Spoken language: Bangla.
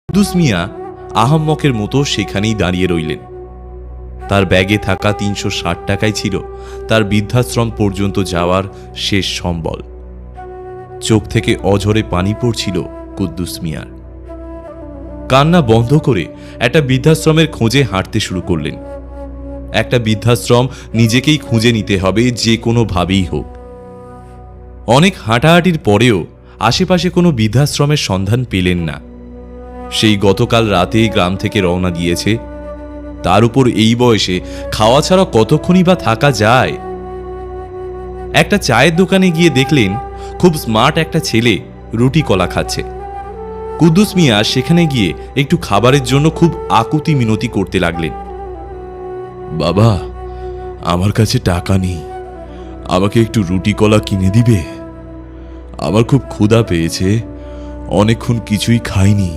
কুদ্দুস মিয়া আহাম্মকের মতো সেখানেই দাঁড়িয়ে রইলেন। তার ব্যাগে থাকা ৩৬০ টাকাই ছিল তার বৃদ্ধাশ্রম পর্যন্ত যাওয়ার শেষ সম্বল। চোখ থেকে অঝরে পানি পড়ছিল কুদ্দুস মিয়ার। কান্না বন্ধ করে একটা বৃদ্ধাশ্রমের খোঁজে হাঁটতে শুরু করলেন। একটা বৃদ্ধাশ্রম নিজেকেই খুঁজে নিতে হবে, যে কোনোভাবেই হোক। অনেক হাঁটাহাঁটির পরেও আশেপাশে কোনো বৃদ্ধাশ্রমের সন্ধান পেলেন না। সেই গতকাল রাতেই গ্রাম থেকে রওনা দিয়েছে, তার উপর এই বয়সে খাওয়া ছাড়া কতক্ষণই বা থাকা যায়। একটা চায়ের দোকানে গিয়ে দেখলেন খুব স্মার্ট একটা ছেলে রুটি কলা খাচ্ছে। কুদ্দুস মিয়া সেখানে গিয়ে একটু খাবারের জন্য খুব আকুতি মিনতি করতে লাগলেন। বাবা, আমার কাছে টাকা নেই, আমাকে একটু রুটি কলা কিনে দিবে? আমার খুব ক্ষুধা পেয়েছে, অনেকক্ষণ কিছুই খাইনি।